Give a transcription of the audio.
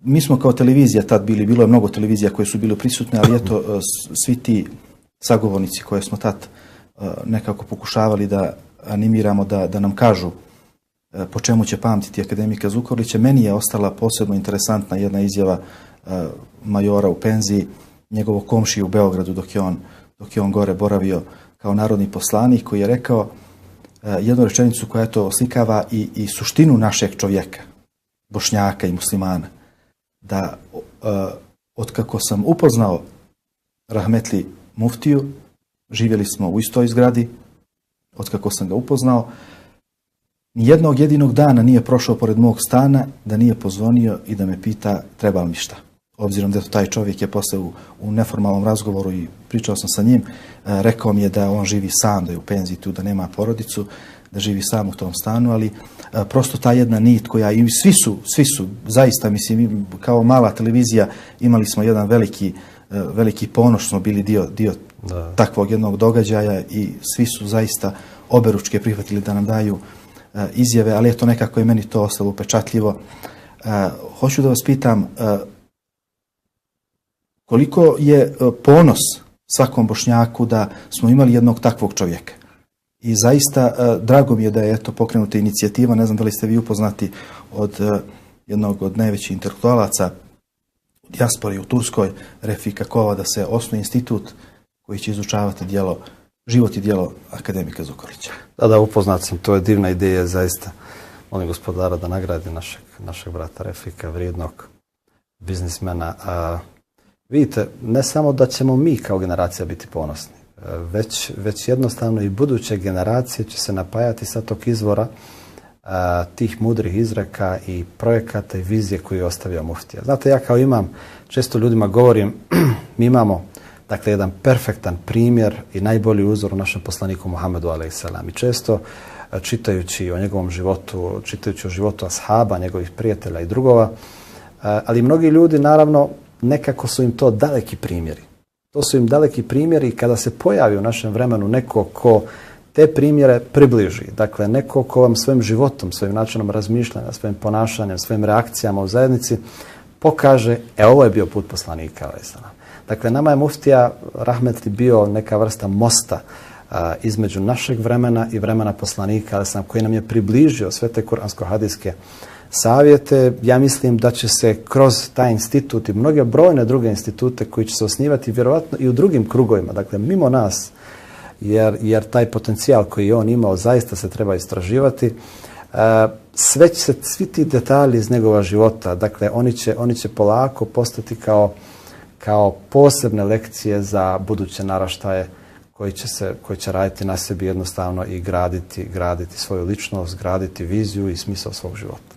mi smo kao televizija tad bili, bilo je mnogo televizija koje su bile prisutne, ali eto, svi ti sagovornici koje smo tad nekako pokušavali da animiramo, da nam kažu po čemu će pamtiti akademika Zukorlića. Meni je ostala posebno interesantna jedna izjava majora u penziji, njegovog komšije u Beogradu dok je on gore boravio kao narodni poslanik, koji je rekao jednu rečenicu koja to oslikava i suštinu našeg čovjeka, Bošnjaka i muslimana, da otkako sam upoznao rahmetli muftiju, živjeli smo u istoj zgradi, otkako sam ga upoznao, nijednog jedinog dana nije prošao pored mog stana da nije pozvonio i da me pita treba li mi šta. Obzirom da taj čovjek je posle u neformalnom razgovoru i pričao sam sa njim, rekao mi je da on živi sam, da je u penziji tu, da nema porodicu, da živi sam u tom stanu, ali prosto ta jedna nit koja, i svi su, zaista, mislim, kao mala televizija imali smo jedan veliki ponos, smo bili dio takvog jednog događaja i svi su zaista oberučke prihvatili da nam daju izjave, ali eto, nekako je meni to ostalo upečatljivo. Hoću da vas pitam, koliko je ponos svakom Bošnjaku da smo imali jednog takvog čovjeka. I zaista drago mi je da je pokrenuta inicijativa, ne znam da li ste vi upoznati, od jednog od najvećih intelektualaca u dijaspori u Turskoj, Refika Kova, da se osnuje institut koji će izučavati život i djelo akademika Zukorlića. Da, upoznat sam, to je divna ideja, zaista. Molim gospodara da nagradi našeg brata Refika, vrijednog biznismena. Vidite, ne samo da ćemo mi kao generacija biti ponosni, već jednostavno i buduće generacije će se napajati sa tog izvora tih mudrih izreka i projekata i vizije koje je ostavio muftija. Znate, ja kao imam, često ljudima govorim, mi imamo dakle jedan perfektan primjer i najbolji uzor u našem poslaniku Muhammedu a.s. I često čitajući o njegovom životu, čitajući o životu ashaba, njegovih prijatelja i drugova, ali mnogi ljudi naravno nekako su im to daleki primjeri. To su im daleki primjeri kada se pojavi u našem vremenu neko ko te primjere približi. Dakle, neko ko vam svojim životom, svojim načinom razmišljanja, svojim ponašanjem, svojim reakcijama u zajednici pokaže, ovo je bio put poslanika. Dakle, nama je muftija rahmetli bio neka vrsta mosta između našeg vremena i vremena poslanika, koji nam je približio sve te kuransko-hadijske savjete. Ja mislim da će se kroz taj institut i mnoge brojne druge institute koji će se osnivati vjerovatno i u drugim krugovima, dakle mimo nas, jer taj potencijal koji je on imao zaista se treba istraživati. Svi ti detalji iz njegova života, dakle oni će polako postati kao posebne lekcije za buduće naraštaje koji će raditi na sebi jednostavno i graditi svoju ličnost, graditi viziju i smisao svog života.